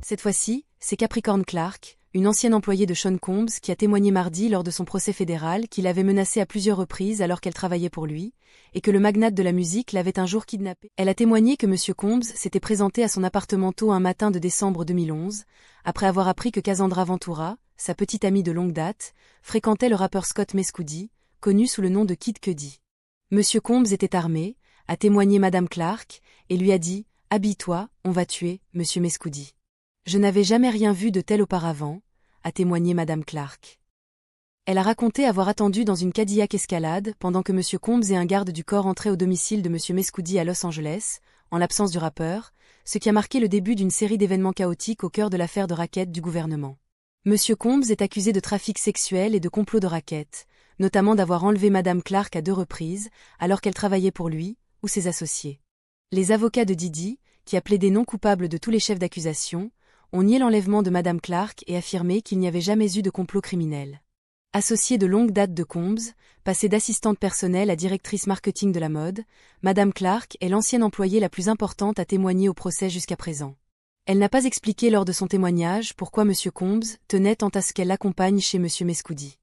Cette fois-ci, c'est Capricorn Clark, une ancienne employée de Sean Combs qui a témoigné mardi lors de son procès fédéral qu'il avait menacée à plusieurs reprises alors qu'elle travaillait pour lui, et que le magnate de la musique l'avait un jour kidnappée. Elle a témoigné que M. Combs s'était présenté à son appartement tôt un matin de décembre 2011, après avoir appris que Cassandra Ventura, sa petite amie de longue date, fréquentait le rappeur Scott Mescudi, connu sous le nom de Kid Cudi. M. Combs était armé, a témoigné Mme Clark, et lui a dit « Habille-toi, on va tuer, M. Mescudi ». Je n'avais jamais rien vu de tel auparavant, a témoigné Mme Clark. Elle a raconté avoir attendu dans une Cadillac Escalade pendant que M. Combs et un garde du corps entraient au domicile de M. Mescudi à Los Angeles, en l'absence du rappeur, ce qui a marqué le début d'une série d'événements chaotiques au cœur de l'affaire de racket du gouvernement. M. Combs est accusé de trafic sexuel et de complot de racket, notamment d'avoir enlevé Mme Clark à 2 reprises, alors qu'elle travaillait pour lui, ou ses associés. Les avocats de Diddy, qui a plaidé non coupable de tous les chefs d'accusation, ont nié l'enlèvement de Mme Clark et affirmé qu'il n'y avait jamais eu de complot criminel. Associée de longue date de Combs, passée d'assistante personnelle à directrice marketing de la mode, Mme Clark est l'ancienne employée la plus importante à témoigner au procès jusqu'à présent. Elle n'a pas expliqué lors de son témoignage pourquoi M. Combs tenait tant à ce qu'elle l'accompagne chez M. Mescudi.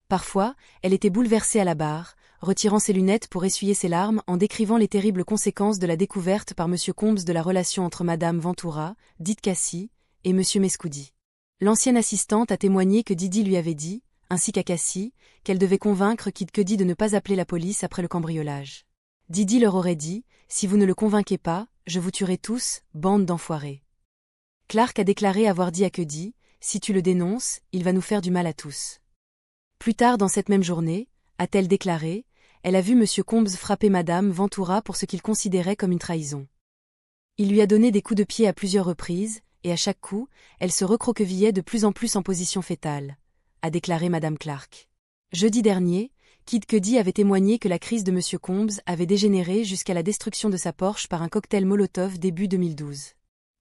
Parfois, elle était bouleversée à la barre, retirant ses lunettes pour essuyer ses larmes en décrivant les terribles conséquences de la découverte par M. Combs de la relation entre Mme Ventura, dite Cassie, et M. Mescudi. L'ancienne assistante a témoigné que Diddy lui avait dit, ainsi qu'à Cassie, qu'elle devait convaincre Kid Cudi de ne pas appeler la police après le cambriolage. Diddy leur aurait dit « Si vous ne le convainquez pas, je vous tuerai tous, bande d'enfoirés ». Clark a déclaré avoir dit à Cudi « Si tu le dénonces, il va nous faire du mal à tous ». Plus tard dans cette même journée, a-t-elle déclaré, elle a vu M. Combs frapper Mme Ventura pour ce qu'il considérait comme une trahison. Il lui a donné des coups de pied à plusieurs reprises, et à chaque coup, elle se recroquevillait de plus en plus en position fétale, a déclaré Mme Clark. Jeudi dernier, Kid Cudi avait témoigné que la crise de M. Combs avait dégénéré jusqu'à la destruction de sa Porsche par un cocktail Molotov début 2012.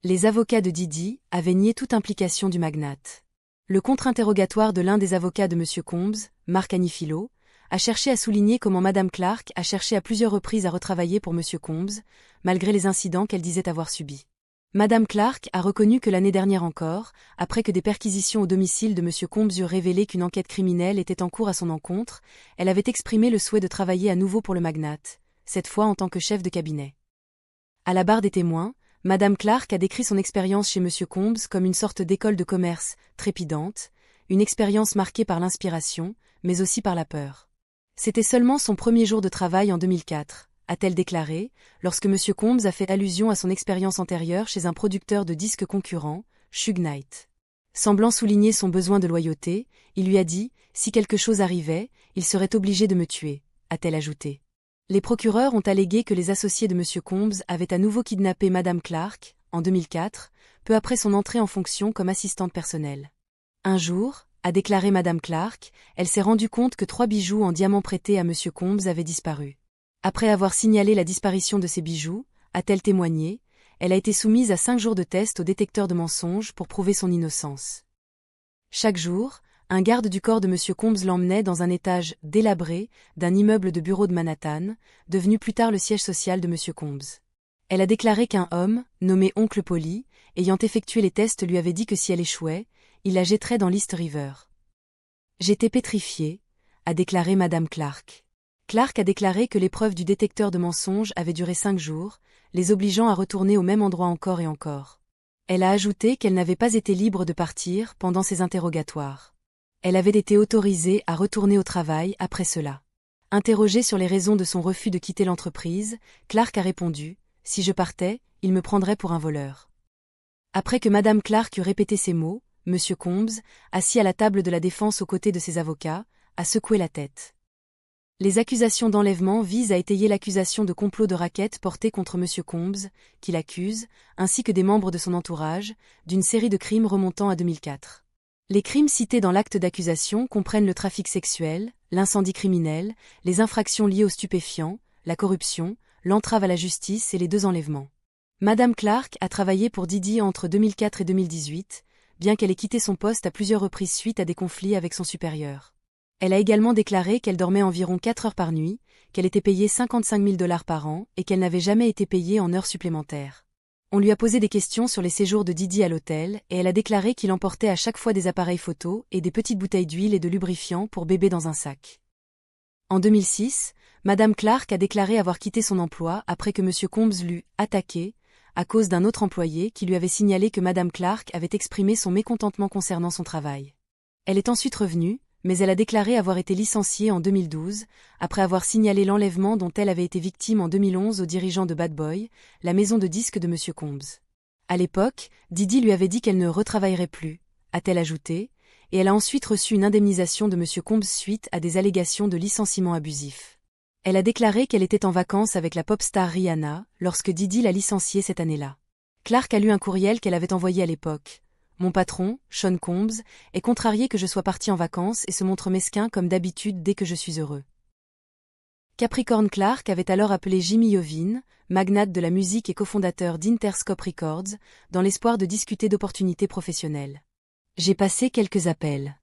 Les avocats de Diddy avaient nié toute implication du magnate. Le contre-interrogatoire de l'un des avocats de M. Combs, Marc Anifilo, a cherché à souligner comment Mme Clark a cherché à plusieurs reprises à retravailler pour M. Combs, malgré les incidents qu'elle disait avoir subis. Mme Clark a reconnu que l'année dernière encore, après que des perquisitions au domicile de M. Combs eurent révélé qu'une enquête criminelle était en cours à son encontre, elle avait exprimé le souhait de travailler à nouveau pour le magnate, cette fois en tant que chef de cabinet. À la barre des témoins, Mme Clark a décrit son expérience chez M. Combs comme une sorte d'école de commerce, trépidante, une expérience marquée par l'inspiration, mais aussi par la peur. C'était seulement son premier jour de travail en 2004, a-t-elle déclaré, lorsque M. Combs a fait allusion à son expérience antérieure chez un producteur de disques concurrent, Suge Knight. Semblant souligner son besoin de loyauté, il lui a dit « Si quelque chose arrivait, il serait obligé de me tuer », a-t-elle ajouté. Les procureurs ont allégué que les associés de M. Combs avaient à nouveau kidnappé Mme Clark, en 2004, peu après son entrée en fonction comme assistante personnelle. Un jour, a déclaré Mme Clark, elle s'est rendue compte que 3 bijoux en diamant prêtés à M. Combs avaient disparu. Après avoir signalé la disparition de ces bijoux, a-t-elle témoigné, elle a été soumise à 5 jours de test au détecteur de mensonges pour prouver son innocence. Chaque jour, un garde du corps de M. Combs l'emmenait dans un étage délabré d'un immeuble de bureaux de Manhattan, devenu plus tard le siège social de M. Combs. Elle a déclaré qu'un homme, nommé Oncle Polly, ayant effectué les tests lui avait dit que si elle échouait, il la jetterait dans l'East River. J'étais pétrifiée, a déclaré Mme Clark. Clark a déclaré que l'épreuve du détecteur de mensonges avait duré 5 jours, les obligeant à retourner au même endroit encore et encore. Elle a ajouté qu'elle n'avait pas été libre de partir pendant ces interrogatoires. Elle avait été autorisée à retourner au travail après cela. Interrogée sur les raisons de son refus de quitter l'entreprise, Clark a répondu « Si je partais, il me prendrait pour un voleur ». Après que Mme Clark eut répété ces mots, M. Combs, assis à la table de la défense aux côtés de ses avocats, a secoué la tête. Les accusations d'enlèvement visent à étayer l'accusation de complot de racket portée contre M. Combs, qui l'accuse, ainsi que des membres de son entourage, d'une série de crimes remontant à 2004. Les crimes cités dans l'acte d'accusation comprennent le trafic sexuel, l'incendie criminel, les infractions liées aux stupéfiants, la corruption, l'entrave à la justice et les 2 enlèvements. Mme Clark a travaillé pour Diddy entre 2004 et 2018, bien qu'elle ait quitté son poste à plusieurs reprises suite à des conflits avec son supérieur. Elle a également déclaré qu'elle dormait environ 4 heures par nuit, qu'elle était payée $55 000 par an et qu'elle n'avait jamais été payée en heures supplémentaires. On lui a posé des questions sur les séjours de Didi à l'hôtel et elle a déclaré qu'il emportait à chaque fois des appareils photo et des petites bouteilles d'huile et de lubrifiant pour bébé dans un sac. En 2006, Madame Clark a déclaré avoir quitté son emploi après que Monsieur Combs l'eût attaqué à cause d'un autre employé qui lui avait signalé que Madame Clark avait exprimé son mécontentement concernant son travail. Elle est ensuite revenue, mais elle a déclaré avoir été licenciée en 2012, après avoir signalé l'enlèvement dont elle avait été victime en 2011 aux dirigeants de Bad Boy, la maison de disques de Monsieur Combs. À l'époque, Didi lui avait dit qu'elle ne retravaillerait plus, a-t-elle ajouté, et elle a ensuite reçu une indemnisation de Monsieur Combs suite à des allégations de licenciement abusif. Elle a déclaré qu'elle était en vacances avec la pop star Rihanna, lorsque Didi l'a licenciée cette année-là. Clark a lu un courriel qu'elle avait envoyé à l'époque. Mon patron, Sean Combs, est contrarié que je sois parti en vacances et se montre mesquin comme d'habitude dès que je suis heureux. Capricorn Clark avait alors appelé Jimmy Iovine, magnate de la musique et cofondateur d'Interscope Records, dans l'espoir de discuter d'opportunités professionnelles. J'ai passé quelques appels.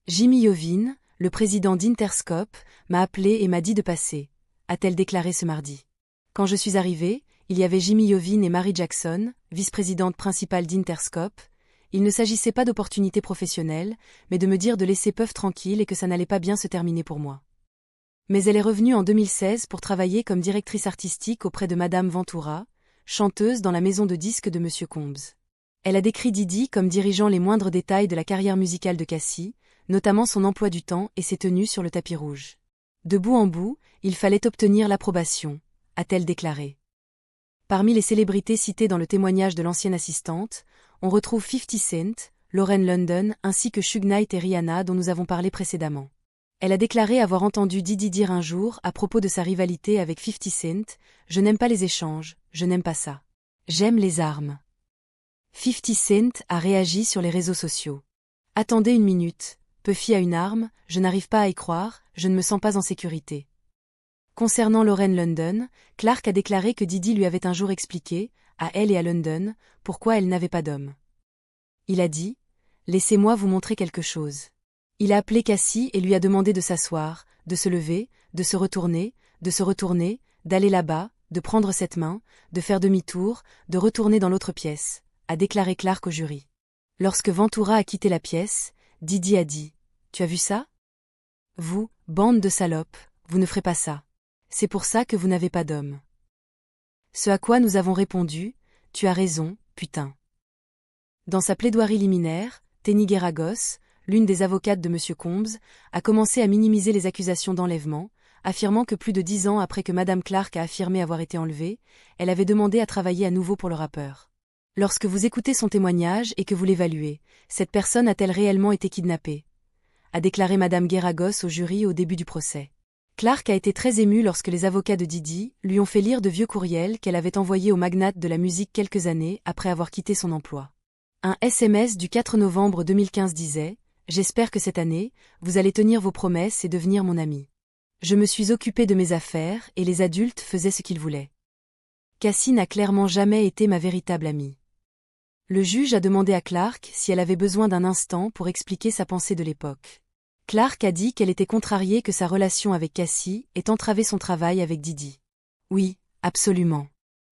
Jimmy Iovine, le président d'Interscope, m'a appelé et m'a dit de passer, a-t-elle déclaré ce mardi. Quand je suis arrivé, il y avait Jimmy Iovine et Mary Jackson, vice-présidente principale d'Interscope. Il ne s'agissait pas d'opportunités professionnelles, mais de me dire de laisser Puff tranquille et que ça n'allait pas bien se terminer pour moi. Mais elle est revenue en 2016 pour travailler comme directrice artistique auprès de Madame Ventura, chanteuse dans la maison de disques de Monsieur Combs. Elle a décrit Didi comme dirigeant les moindres détails de la carrière musicale de Cassie, notamment son emploi du temps et ses tenues sur le tapis rouge. De bout en bout, il fallait obtenir l'approbation, a-t-elle déclaré. Parmi les célébrités citées dans le témoignage de l'ancienne assistante, on retrouve 50 Cent, Lauren London ainsi que Suge Knight et Rihanna dont nous avons parlé précédemment. Elle a déclaré avoir entendu Didi dire un jour à propos de sa rivalité avec 50 Cent, « Je n'aime pas les échanges, je n'aime pas ça. J'aime les armes. » 50 Cent a réagi sur les réseaux sociaux. « Attendez une minute, Puffy a une arme, je n'arrive pas à y croire, je ne me sens pas en sécurité. » Concernant Lauren London, Clark a déclaré que Didi lui avait un jour expliqué, à elle et à London, pourquoi elle n'avait pas d'homme. Il a dit « Laissez-moi vous montrer quelque chose. » Il a appelé Cassie et lui a demandé de s'asseoir, de se lever, de se retourner, d'aller là-bas, de prendre cette main, de faire demi-tour, de retourner dans l'autre pièce, a déclaré Clark au jury. Lorsque Ventura a quitté la pièce, Didi a dit « Tu as vu ça? Vous, bande de salopes, vous ne ferez pas ça. C'est pour ça que vous n'avez pas d'homme. » Ce à quoi nous avons répondu « Tu as raison, putain. » Dans sa plaidoirie liminaire, Tenny Geragos, l'une des avocates de Monsieur Combs, a commencé à minimiser les accusations d'enlèvement, affirmant que plus de 10 ans après que Madame Clark a affirmé avoir été enlevée, elle avait demandé à travailler à nouveau pour le rappeur. Lorsque vous écoutez son témoignage et que vous l'évaluez, cette personne a-t-elle réellement été kidnappée? A déclaré Madame Geragos au jury au début du procès. Clark a été très émue lorsque les avocats de Didi lui ont fait lire de vieux courriels qu'elle avait envoyés au magnate de la musique quelques années après avoir quitté son emploi. Un SMS du 4 novembre 2015 disait « J'espère que cette année, vous allez tenir vos promesses et devenir mon ami. Je me suis occupé de mes affaires et les adultes faisaient ce qu'ils voulaient. Cassie n'a clairement jamais été ma véritable amie. » Le juge a demandé à Clark si elle avait besoin d'un instant pour expliquer sa pensée de l'époque. Clark a dit qu'elle était contrariée que sa relation avec Cassie ait entravé son travail avec Didi. « Oui, absolument.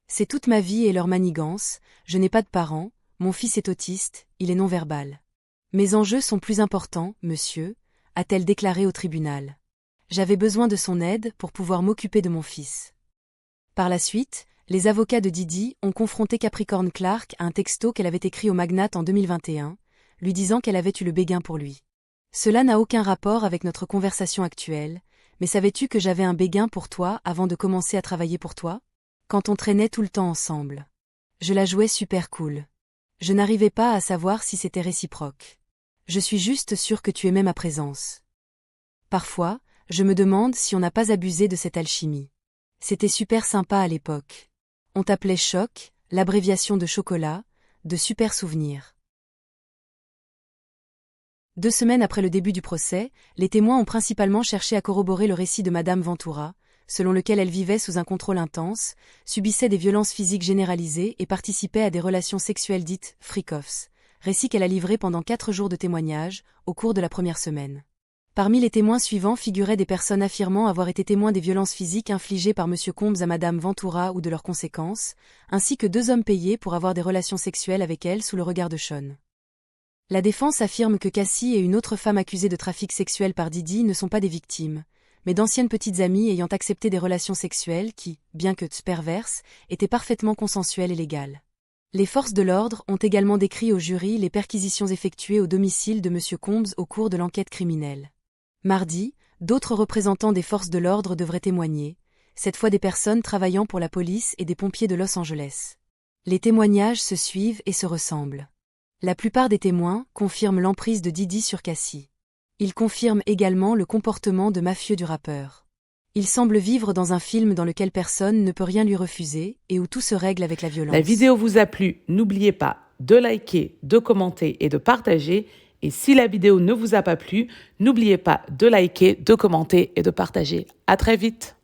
C'est toute ma vie et leur manigance, je n'ai pas de parents, mon fils est autiste, il est non-verbal. Mes enjeux sont plus importants, monsieur, a-t-elle déclaré au tribunal. J'avais besoin de son aide pour pouvoir m'occuper de mon fils. » Par la suite, les avocats de Didi ont confronté Capricorn Clark à un texto qu'elle avait écrit au magnate en 2021, lui disant qu'elle avait eu le béguin pour lui. Cela n'a aucun rapport avec notre conversation actuelle, mais savais-tu que j'avais un béguin pour toi avant de commencer à travailler pour toi? Quand on traînait tout le temps ensemble. Je la jouais super cool. Je n'arrivais pas à savoir si c'était réciproque. Je suis juste sûre que tu aimais ma présence. Parfois, je me demande si on n'a pas abusé de cette alchimie. C'était super sympa à l'époque. On t'appelait Choc, l'abréviation de chocolat, de super souvenirs. 2 semaines après le début du procès, les témoins ont principalement cherché à corroborer le récit de Madame Ventura, selon lequel elle vivait sous un contrôle intense, subissait des violences physiques généralisées et participait à des relations sexuelles dites « freak-offs », récit qu'elle a livré pendant 4 jours de témoignage, au cours de la première semaine. Parmi les témoins suivants figuraient des personnes affirmant avoir été témoins des violences physiques infligées par M. Combs à Mme Ventura ou de leurs conséquences, ainsi que 2 hommes payés pour avoir des relations sexuelles avec elle sous le regard de Sean. La défense affirme que Cassie et une autre femme accusée de trafic sexuel par Didi ne sont pas des victimes, mais d'anciennes petites amies ayant accepté des relations sexuelles qui, bien que perverses, étaient parfaitement consensuelles et légales. Les forces de l'ordre ont également décrit au jury les perquisitions effectuées au domicile de M. Combs au cours de l'enquête criminelle. Mardi, d'autres représentants des forces de l'ordre devraient témoigner, cette fois des personnes travaillant pour la police et des pompiers de Los Angeles. Les témoignages se suivent et se ressemblent. La plupart des témoins confirment l'emprise de Didi sur Cassie. Ils confirment également le comportement de mafieux du rappeur. Il semble vivre dans un film dans lequel personne ne peut rien lui refuser et où tout se règle avec la violence. La vidéo vous a plu, n'oubliez pas de liker, de commenter et de partager. Et si la vidéo ne vous a pas plu, n'oubliez pas de liker, de commenter et de partager. À très vite.